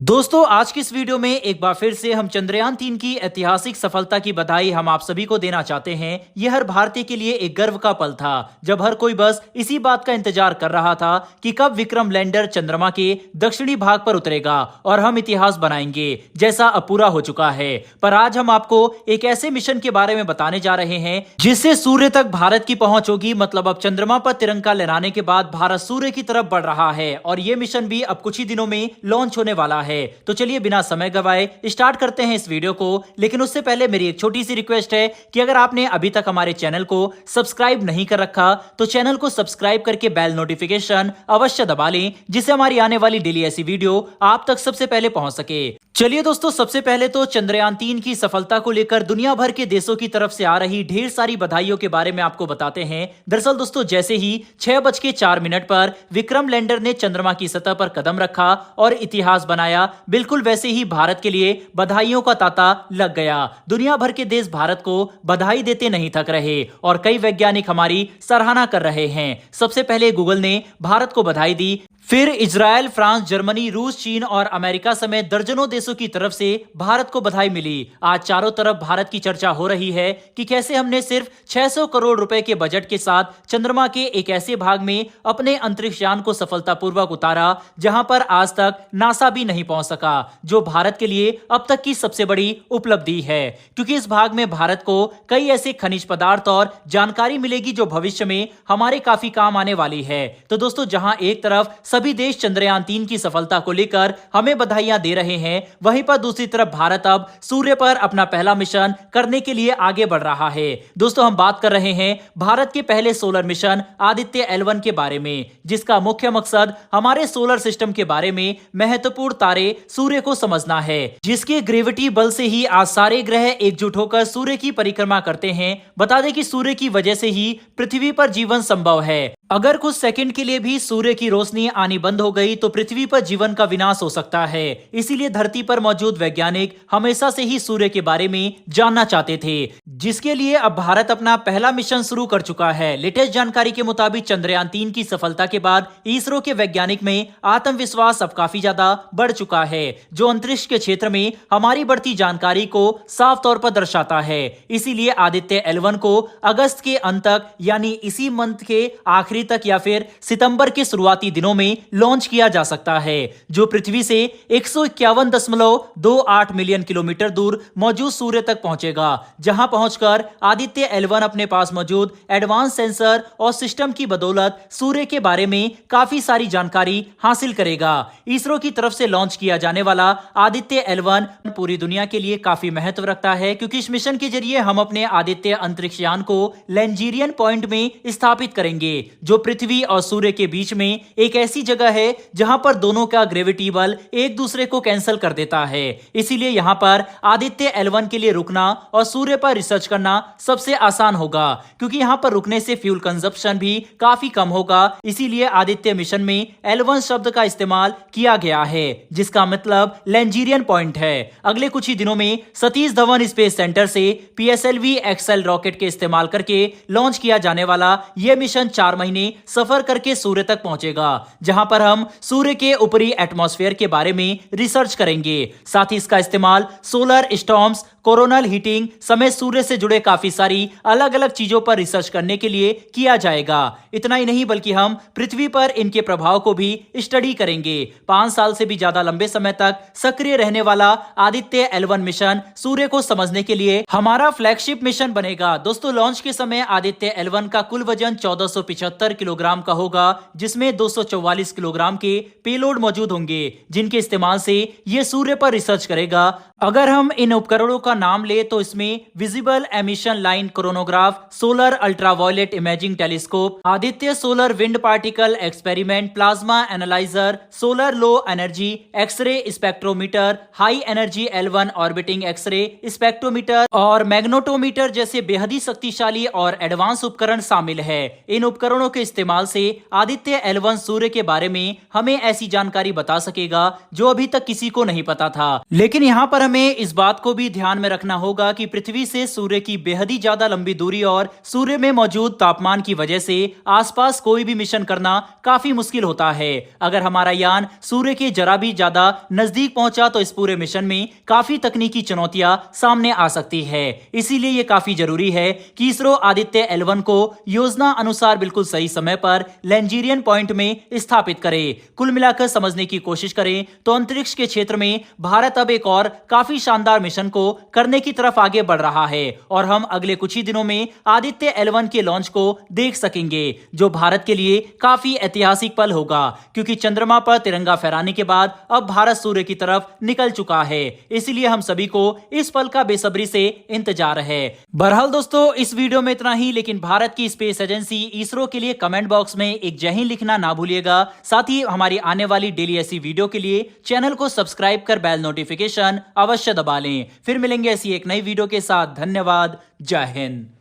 दोस्तों आज की इस वीडियो में एक बार फिर से हम चंद्रयान 3 की ऐतिहासिक सफलता की बधाई हम आप सभी को देना चाहते हैं। यह हर भारतीय के लिए एक गर्व का पल था जब हर कोई बस इसी बात का इंतजार कर रहा था कि कब विक्रम लैंडर चंद्रमा के दक्षिणी भाग पर उतरेगा और हम इतिहास बनाएंगे जैसा अब पूरा हो चुका है। पर आज हम आपको एक ऐसे मिशन के बारे में बताने जा रहे हैं जिससे सूर्य तक भारत की पहुंच होगी। मतलब अब चंद्रमा पर तिरंगा लहराने के बाद भारत सूर्य की तरफ बढ़ रहा है और यह मिशन भी अब कुछ ही दिनों में लॉन्च होने वाला है। तो चलिए बिना समय गवाए स्टार्ट करते हैं इस वीडियो को। लेकिन उससे पहले मेरी एक छोटी सी रिक्वेस्ट है कि अगर आपने अभी तक हमारे चैनल को सब्सक्राइब नहीं कर रखा तो चैनल को सब्सक्राइब करके बेल नोटिफिकेशन अवश्य दबा लें जिससे हमारी आने वाली डेली ऐसी वीडियो आप तक सबसे पहले पहुंच सके। चलिए दोस्तों, सबसे पहले तो चंद्रयान 3 की सफलता को लेकर दुनिया भर के देशों की तरफ से आ रही ढेर सारी बधाइयों के बारे में आपको बताते हैं। दरअसल दोस्तों, जैसे ही 6:04 पर विक्रम लैंडर ने चंद्रमा की सतह पर कदम रखा और इतिहास बनाया, बिल्कुल वैसे ही भारत के लिए बधाइयों का तांता लग गया। दुनिया भर के देश भारत को बधाई देते नहीं थक रहे और कई वैज्ञानिक हमारी सराहना कर रहे हैं। सबसे पहले गूगल ने भारत को बधाई दी, फिर इजराइल, फ्रांस, जर्मनी, रूस, चीन और अमेरिका समेत दर्जनों देशों की तरफ से भारत को बधाई मिली। आज चारों तरफ भारत की चर्चा हो रही है कि कैसे हमने सिर्फ 600 करोड़ रुपए के बजट के साथ चंद्रमा के एक ऐसे भाग में अपने अंतरिक्ष यान को सफलतापूर्वक उतारा जहां पर आज तक नासा भी नहीं पहुंच सका, जो भारत के लिए अब तक की सबसे बड़ी उपलब्धि है। क्योंकि इस भाग में भारत को कई ऐसे खनिज पदार्थ और जानकारी मिलेगी जो भविष्य में हमारे काफी काम आने वाली है। तो दोस्तों, जहां एक तरफ सभी देश चंद्रयान 3 की सफलता को लेकर हमें बधाइयां दे रहे हैं, वहीं पर दूसरी तरफ भारत अब सूर्य पर अपना पहला मिशन करने के लिए आगे बढ़ रहा है। दोस्तों, हम बात कर रहे हैं भारत के पहले सोलर मिशन आदित्य L1 के बारे में, जिसका मुख्य मकसद हमारे सोलर सिस्टम के बारे में महत्वपूर्ण तारे सूर्य को समझना है, जिसके ग्रेविटी बल से ही आज सारे ग्रह एकजुट होकर सूर्य की परिक्रमा करते हैं। बता दें कि सूर्य की वजह से ही पृथ्वी पर जीवन संभव है। अगर कुछ सेकंड के लिए भी सूर्य की रोशनी आनी बंद हो गई तो पृथ्वी पर जीवन का विनाश हो सकता है। इसीलिए धरती पर मौजूद वैज्ञानिक हमेशा से ही सूर्य के बारे में जानना चाहते थे, जिसके लिए अब भारत अपना पहला मिशन शुरू कर चुका है। लेटेस्ट जानकारी के मुताबिक चंद्रयान 3 की सफलता के बाद इसरो के वैज्ञानिक में आत्मविश्वास अब काफी ज्यादा बढ़ चुका है, जो अंतरिक्ष के क्षेत्र में हमारी बढ़ती जानकारी को साफ तौर पर दर्शाता है। इसीलिए आदित्य L1 को अगस्त के अंत तक यानी इसी मंथ के आखिरी तक या फिर सितंबर के शुरुआती दिनों में लॉन्च किया जा सकता है, जो पृथ्वी से 151.28 मिलियन किलोमीटर दूर मौजूद सूर्य तक पहुंचेगा, जहां पहुंचकर आदित्य L1 अपने पास मौजूद एडवांस सेंसर और सिस्टम की बदौलत सूर्य के बारे में काफी सारी जानकारी हासिल करेगा। इसरो की तरफ से लॉन्च किया जाने वाला आदित्य L1 पूरी दुनिया के लिए काफी महत्व रखता है, क्योंकि इस मिशन के जरिए हम अपने आदित्य अंतरिक्ष यान को लैंजीरियन पॉइंट में स्थापित करेंगे, जो पृथ्वी और सूर्य के बीच में एक ऐसी जगह है जहां पर दोनों का ग्रेविटी बल एक दूसरे को कैंसिल कर देता है। इसीलिए यहां पर आदित्य L1 के लिए रुकना और सूर्य पर रिसर्च करना सबसे आसान होगा, क्योंकि यहां पर रुकने से फ्यूल कंजप्शन भी काफी कम होगा। इसीलिए आदित्य मिशन में L1 शब्द का इस्तेमाल किया गया है, जिसका मतलब लैंजीरियन पॉइंट है। अगले कुछ ही दिनों में सतीश धवन स्पेस सेंटर से PSLV XL रॉकेट के इस्तेमाल करके लॉन्च किया जाने वाला यह मिशन 4 महीने सफर करके सूर्य तक पहुंचेगा, जहां पर हम सूर्य के ऊपरी एटमॉस्फेयर के बारे में रिसर्च करेंगे। साथ ही इसका इस्तेमाल सोलर स्टॉर्म्स, कोरोनल हीटिंग समेत सूर्य से जुड़े काफी सारी अलग अलग चीजों पर रिसर्च करने के लिए किया जाएगा। इतना ही नहीं, बल्कि हम पृथ्वी पर इनके प्रभाव को भी स्टडी करेंगे। 5 साल से भी ज्यादा लंबे समय तक सक्रिय रहने वाला आदित्य L1 मिशन सूर्य को समझने के लिए हमारा फ्लैगशिप मिशन बनेगा। दोस्तों, लॉन्च के समय आदित्य L1 का कुल वजन 1475 किलोग्राम का होगा, जिसमें 244 किलोग्राम के पेलोड मौजूद होंगे, जिनके इस्तेमाल से यह सूर्य पर रिसर्च करेगा। अगर हम इन उपकरणों का नाम ले तो इसमें visible emission line coronagraph, solar ultraviolet imaging telescope, Aditya solar wind particle experiment, plasma analyser, solar low energy X ray spectrometer, high energy L1 orbiting X ray spectrometer और मैग्नेटोमीटर जैसे बेहद ही शक्तिशाली और एडवांस उपकरण शामिल है। इन उपकरणों के इस्तेमाल से आदित्य L1 सूर्य के बारे में हमें ऐसी जानकारी बता सकेगा जो अभी तक किसी को नहीं पता था। लेकिन यहाँ पर हमें इस बात को भी ध्यान में में रखना होगा कि पृथ्वी से सूर्य की बेहद ही ज्यादा लंबी दूरी और सूर्य में मौजूद तापमान की वजह से आसपास कोई भी मिशन करना काफी मुश्किल होता है। अगर हमारा यान सूर्य के जरा भी ज्यादा नजदीक पहुंचा तो इस पूरे मिशन में काफी तकनीकी चुनौतियां सामने आ सकती है। इसीलिए यह काफी जरूरी है कि इसरो आदित्य L1 को योजना अनुसार बिल्कुल सही समय पर लैंजीरियन पॉइंट में स्थापित करे। कुल मिलाकर समझने की कोशिश करें तो अंतरिक्ष के क्षेत्र में भारत अब एक और काफी शानदार मिशन को करने की तरफ आगे बढ़ रहा है और हम अगले कुछ ही दिनों में आदित्य L1 के लॉन्च को देख सकेंगे, जो भारत के लिए काफी ऐतिहासिक पल होगा, क्योंकि चंद्रमा पर तिरंगा फहराने के बाद अब भारत सूर्य की तरफ निकल चुका है। इसलिए हम सभी को इस पल का बेसब्री से इंतजार है। बहरहाल दोस्तों, इस वीडियो में इतना ही, लेकिन भारत की स्पेस एजेंसी इसरो के लिए कमेंट बॉक्स में एक जय हिंद लिखना ना भूलिएगा। साथ ही हमारी आने वाली डेली ऐसी वीडियो के लिए चैनल को सब्सक्राइब कर बेल नोटिफिकेशन अवश्य दबा लें। फिर मिलेंगे ऐसी एक नई वीडियो के साथ। धन्यवाद। जय हिंद।